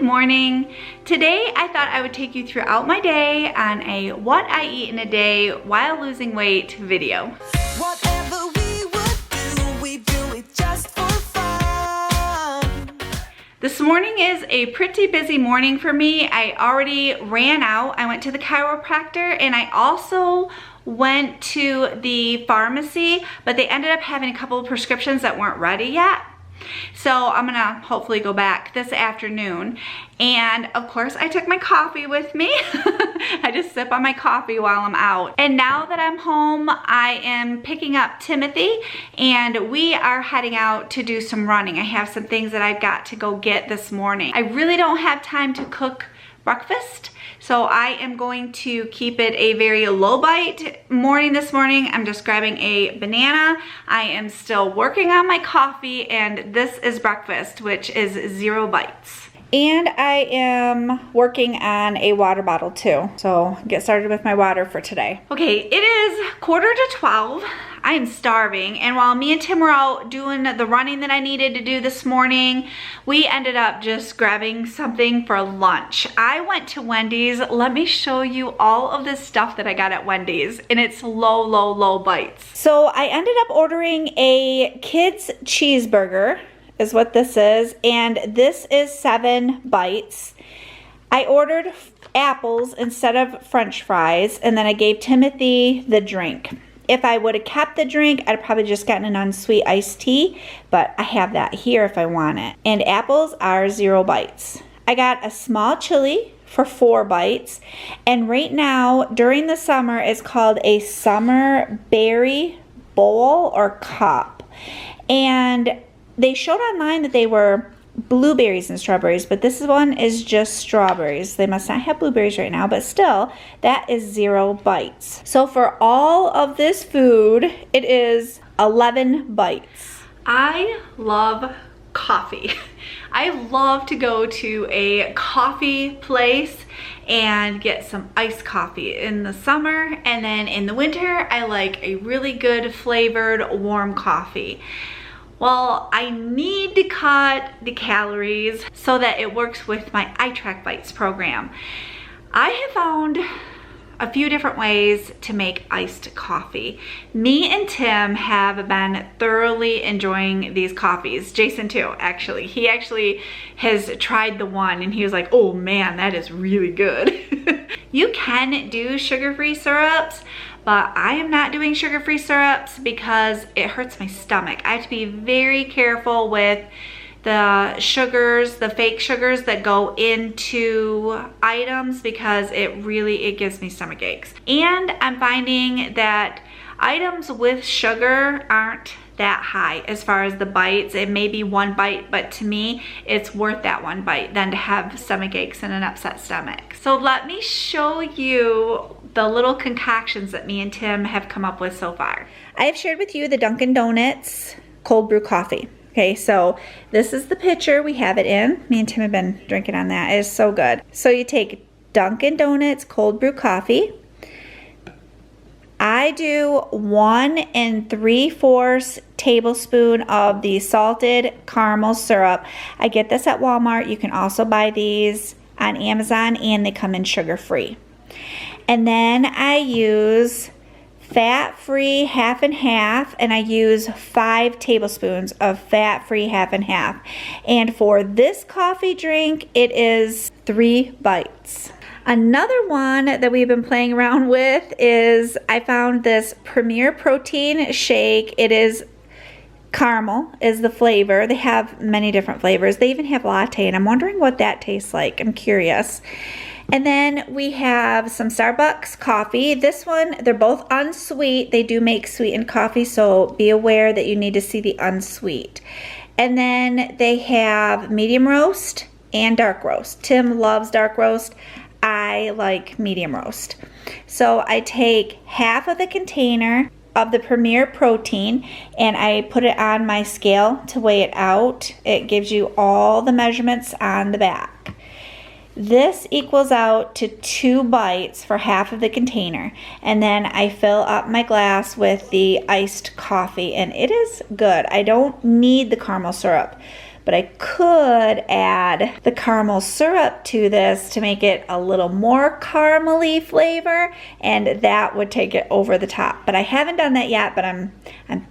morning. Today I thought I would take you throughout my day on a what I eat in a day while losing weight video. Whatever we would do, we do it just for fun. This morning is a pretty busy morning for me. I already ran out. I went to the chiropractor and I also went to the pharmacy, but they ended up having a couple of prescriptions that weren't ready yet. So I'm gonna hopefully go back this afternoon. And of course I took my coffee with me. I just sip on my coffee while I'm out. And now that I'm home, I am picking up Timothy and we are heading out to do some running. I have some things that I've got to go get this morning. I really don't have time to cook breakfast, so I am going to keep it a very low bite morning this morning. I'm just grabbing a banana. I am still working on my coffee, and this is breakfast, which is 0 bites. And I am working on a water bottle too. So get started with my water for today. Okay, it is 11:45. I am starving, and while me and Tim were out doing the running that I needed to do this morning, we ended up just grabbing something for lunch. I went to Wendy's. Let me show you all of this stuff that I got at Wendy's, and it's low bites. So I ended up ordering a kid's cheeseburger is what this is, and this is 7 bites. I ordered apples instead of French fries, and then I gave Timothy the drink. If I would have kept the drink, I'd probably just gotten an Unsweet iced tea, but I have that here if I want it. And apples are 0 bites. I got a small chili for 4 bites, and right now during the summer it's called a summer berry bowl or cup, and they showed online that they were blueberries and strawberries, but this one is just strawberries. They must not have blueberries right now, but still, that is 0 bites. So for all of this food, it is 11 bites. I love coffee. I love to go to a coffee place and get some iced coffee in the summer, and then in the winter, I like a really good flavored warm coffee. Well, I need to cut the calories so that it works with my iTrackBites program. I have found a few different ways to make iced coffee. Me and Tim have been thoroughly enjoying these coffees. Jason too, actually. He actually has tried the one and he was like, oh man, that is really good. You can do sugar-free syrups, but I am not doing sugar-free syrups because it hurts my stomach. I have to be very careful with the sugars, the fake sugars that go into items because it gives me stomach aches. And I'm finding that items with sugar aren't that high as far as the bites. It may be 1 bite, but to me, it's worth that 1 bite than to have stomach aches and an upset stomach. So let me show you the little concoctions that me and Tim have come up with so far. I have shared with you the Dunkin' Donuts cold brew coffee. Okay, so this is the pitcher we have it in. Me and Tim have been drinking on that. It is so good. So you take Dunkin' Donuts cold brew coffee. I do 1 3/4 tablespoon of the salted caramel syrup. I get this at Walmart. You can also buy these on Amazon, and they come in sugar-free. And then I use fat-free half and half, and I use 5 tablespoons of fat-free half and half. And for this coffee drink, it is 3 bites. Another one that we've been playing around with is I found this Premier Protein shake. It is caramel is the flavor. They have many different flavors. They even have latte, and I'm wondering what that tastes like. I'm curious. And then we have some Starbucks coffee. This one, they're both unsweet. They do make sweetened coffee, so be aware that you need to see the unsweet. And then they have medium roast and dark roast. Tim loves dark roast. I like medium roast. So I take half of the container of the Premier Protein and I put it on my scale to weigh it out. It gives you all the measurements on the back. This equals out to 2 bites for half of the container, and then I fill up my glass with the iced coffee, and it is good. I don't need the caramel syrup, but I could add the caramel syrup to this to make it a little more caramely flavor, and that would take it over the top. But I haven't done that yet, but I'm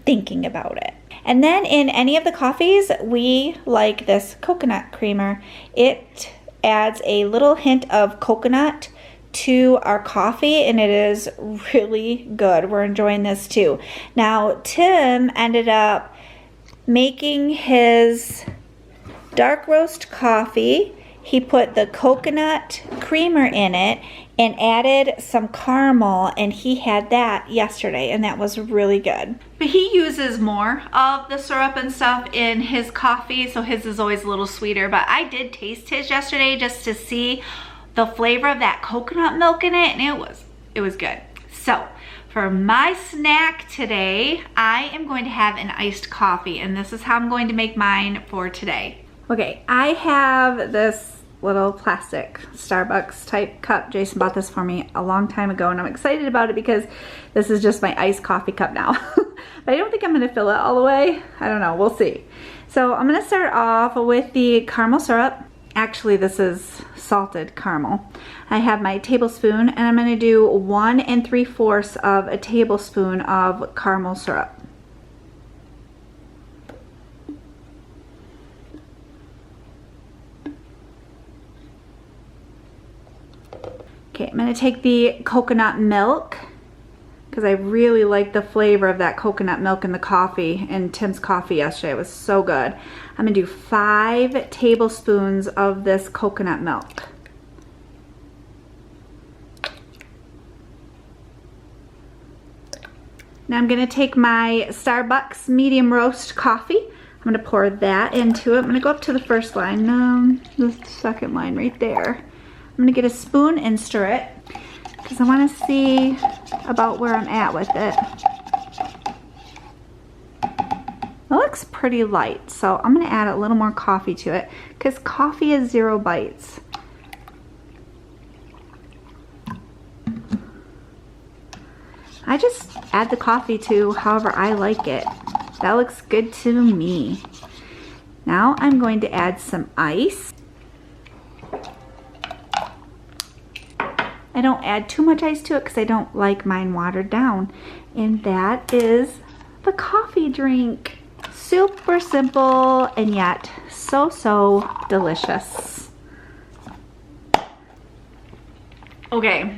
thinking about it. And then in any of the coffees, we like this coconut creamer. It adds a little hint of coconut to our coffee, and it is really good. We're enjoying this too. Now, Tim ended up making his dark roast coffee. He put the coconut creamer in it and added some caramel, and he had that yesterday, and that was really good. But he uses more of the syrup and stuff in his coffee, so his is always a little sweeter. But I did taste his yesterday just to see the flavor of that coconut milk in it, and it was good. So for my snack today, I am going to have an iced coffee, and this is how I'm going to make mine for today. Okay, I have this little plastic Starbucks type cup. Jason bought this for me a long time ago, and I'm excited about it because this is just my iced coffee cup now. But I don't think I'm gonna fill it all the way. I don't know, we'll see. So I'm gonna start off with the caramel syrup. Actually, this is salted caramel. I have my tablespoon, and I'm gonna do 1 3/4 of a tablespoon of caramel syrup. Okay, I'm gonna take the coconut milk because I really like the flavor of that coconut milk in the coffee, in Tim's coffee yesterday. It was so good. I'm gonna do 5 tablespoons of this coconut milk. Now I'm gonna take my Starbucks medium roast coffee. I'm gonna pour that into it. I'm gonna go up to the first line, the second line right there. I'm gonna get a spoon and stir it because I wanna see about where I'm at with it. It looks pretty light, so I'm gonna add a little more coffee to it because coffee is 0 bites. I just add the coffee to however I like it. That looks good to me. Now I'm going to add some ice. I don't add too much ice to it because I don't like mine watered down. And that is the coffee drink. Super simple and yet so delicious. Okay,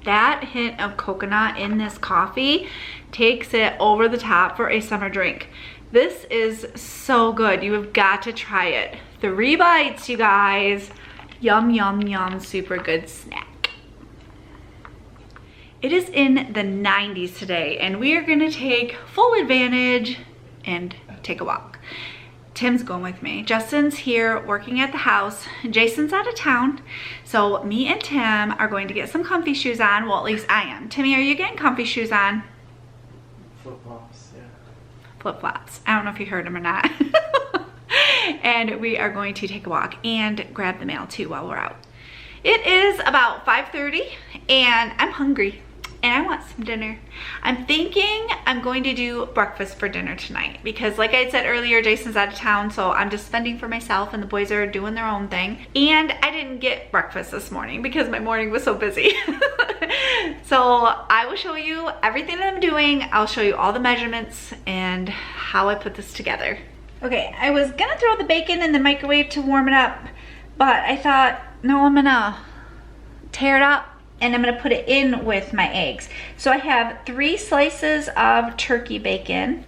that hint of coconut in this coffee takes it over the top for a summer drink. This is so good. You have got to try it. 3 bites, you guys. Yum, yum, yum, super good snack. It is in the 90s today, and we are gonna take full advantage and take a walk. Tim's going with me. Justin's here working at the house. Jason's out of town. So me and Tim are going to get some comfy shoes on. Well, at least I am. Timmy, are you getting comfy shoes on? Flip-flops, yeah. Flip-flops. I don't know if you heard him or not. And we are going to take a walk and grab the mail too while we're out. It is about 5:30 and I'm hungry. And I want some dinner. I'm thinking I'm going to do breakfast for dinner tonight because like I said earlier, Jason's out of town, so I'm just fending for myself and the boys are doing their own thing. And I didn't get breakfast this morning because my morning was so busy. So I will show you everything that I'm doing. I'll show you all the measurements and how I put this together. Okay, I was gonna throw the bacon in the microwave to warm it up, but I thought, no, I'm gonna tear it up and I'm gonna put it in with my eggs. So I have 3 slices of turkey bacon,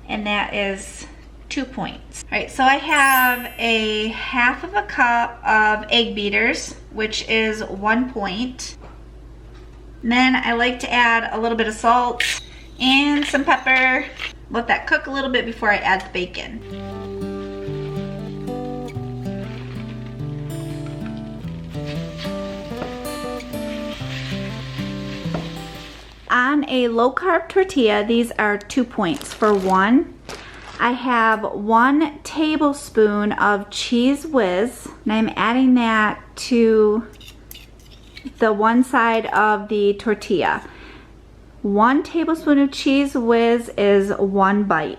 and that is 2 points. All right, so I have a 1/2 cup of egg beaters, which is 1 point. And then I like to add a little bit of salt and some pepper. Let that cook a little bit before I add the bacon. On a low carb tortilla, these are 2 points for 1. I have 1 tablespoon of Cheese Whiz, and I'm adding that to the one side of the tortilla. 1 tablespoon of Cheese Whiz is 1 bite.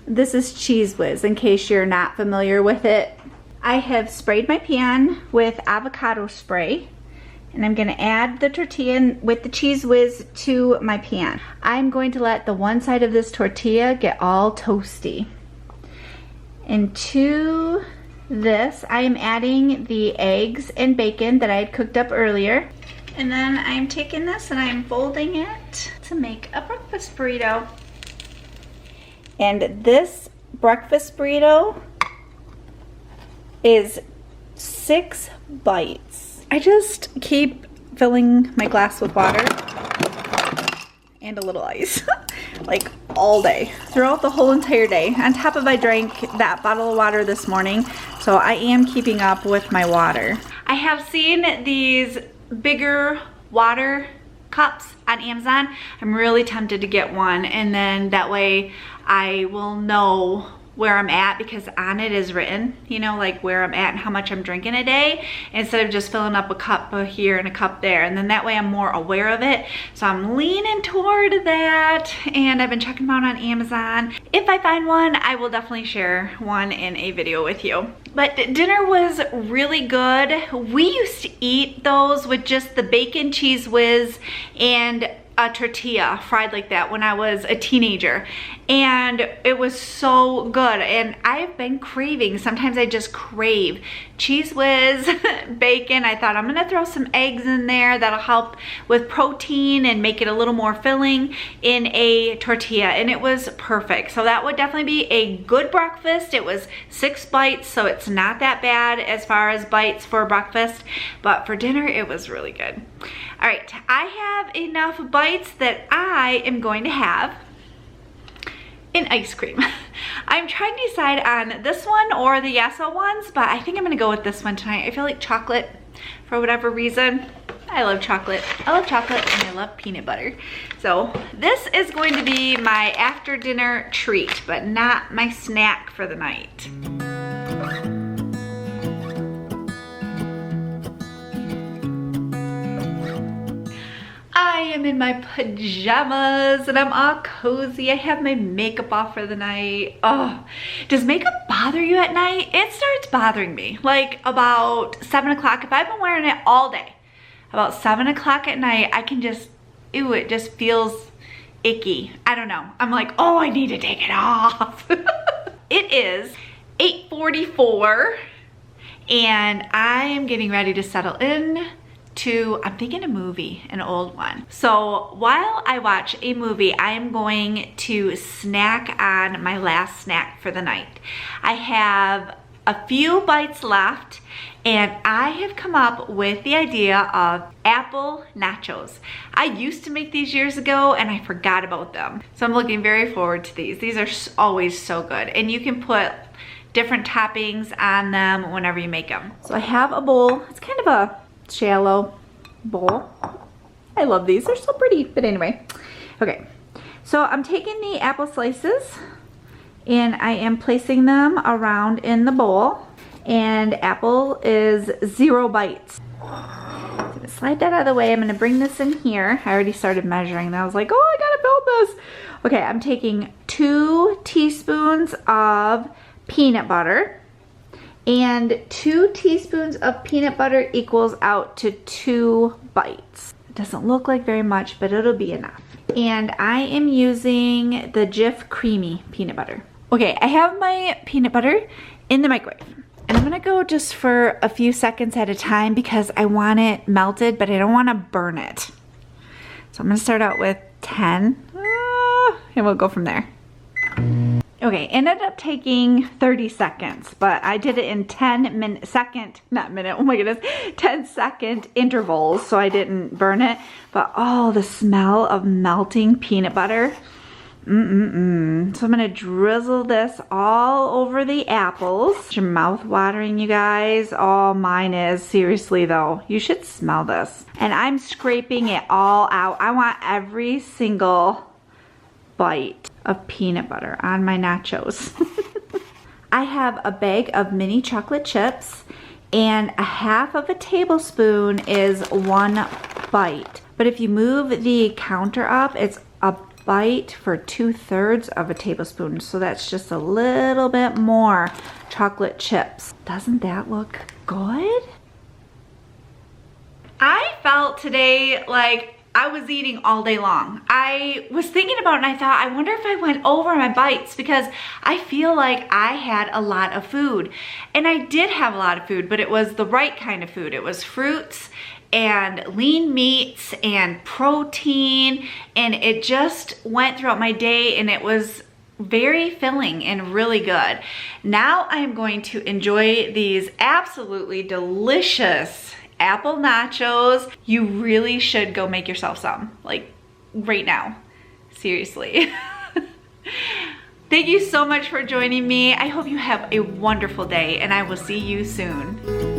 This is Cheese Whiz, in case you're not familiar with it. I have sprayed my pan with avocado spray, and I'm gonna add the tortilla with the Cheese Whiz to my pan. I'm going to let the one side of this tortilla get all toasty. And to this, I am adding the eggs and bacon that I had cooked up earlier. And then I'm taking this and I'm folding it to make a breakfast burrito. And this breakfast burrito is 6 bites. I just keep filling my glass with water and a little ice, like all day, throughout the whole entire day. On top of I drank that bottle of water this morning, so I am keeping up with my water. I have seen these bigger water cups on Amazon. I'm really tempted to get one, and then that way I will know where I'm at, because on it is written, you know, like where I'm at and how much I'm drinking a day, instead of just filling up a cup here and a cup there. And then that way I'm more aware of it. So I'm leaning toward that, and I've been checking them out on Amazon. If I find one, I will definitely share one in a video with you. But dinner was really good. We used to eat those with just the bacon Cheese Whiz and a tortilla fried like that when I was a teenager, and it was so good. And I've been craving, sometimes I just crave Cheese Whiz, bacon. I thought I'm gonna throw some eggs in there that'll help with protein and make it a little more filling in a tortilla, and it was perfect. So that would definitely be a good breakfast. It was 6 bites, so it's not that bad as far as bites for breakfast, but for dinner it was really good. All right, I have enough bites that I am going to have an ice cream. I'm trying to decide on this one or the Yasso ones, but I think I'm gonna go with this one tonight. I feel like chocolate, for whatever reason. I love chocolate. I love chocolate and I love peanut butter. So this is going to be my after dinner treat, but not my snack for the night. I am in my pajamas and I'm all cozy. I have my makeup off for the night. Oh, does makeup bother you at night? It starts bothering me like about 7 o'clock. If I've been wearing it all day, about 7 o'clock at night, I can just, ew, it just feels icky. I don't know. I'm like, oh, I need to take it off. It is 8:44 and I am getting ready to settle in to, I'm thinking a movie, an old one. So while I watch a movie, I am going to snack on my last snack for the night. I have a few bites left, and I have come up with the idea of apple nachos. I used to make these years ago and I forgot about them. So I'm looking very forward to these. These are always so good, and you can put different toppings on them whenever you make them. So I have a bowl. It's kind of a shallow bowl. I love these, they're so pretty. But anyway, okay, so I'm taking the apple slices and I am placing them around in the bowl, and apple is 0 bites. So I'm gonna slide that out of the way. I'm gonna bring this in here. I already started measuring that. I was like, oh, I gotta build this. Okay, I'm taking 2 teaspoons of peanut butter, and 2 teaspoons of peanut butter equals out to 2 bites. It doesn't look like very much, but it'll be enough. And I am using the Jif Creamy peanut butter. Okay, I have my peanut butter in the microwave, and I'm gonna go just for a few seconds at a time because I want it melted, but I don't wanna burn it. So I'm gonna start out with 10, and we'll go from there. Okay, ended up taking 30 seconds, but I did it in 10 10-second intervals, so I didn't burn it. But oh, the smell of melting peanut butter. So I'm gonna drizzle this all over the apples. Your mouth watering, you guys. Oh, mine is. Seriously though, you should smell this. And I'm scraping it all out. I want every single bite of peanut butter on my nachos. I have a bag of mini chocolate chips, and a half of a tablespoon is 1 bite. But if you move the counter up, it's a bite for 2/3 of a tablespoon. So that's just a little bit more chocolate chips. Doesn't that look good? I felt today like I was eating all day long. I was thinking about it and I thought, I wonder if I went over my bites because I feel like I had a lot of food. And I did have a lot of food, but it was the right kind of food. It was fruits and lean meats and protein, and it just went throughout my day and it was very filling and really good. Now I am going to enjoy these absolutely delicious apple nachos. You really should go make yourself some, like right now, seriously. Thank you so much for joining me. I hope you have a wonderful day and I will see you soon.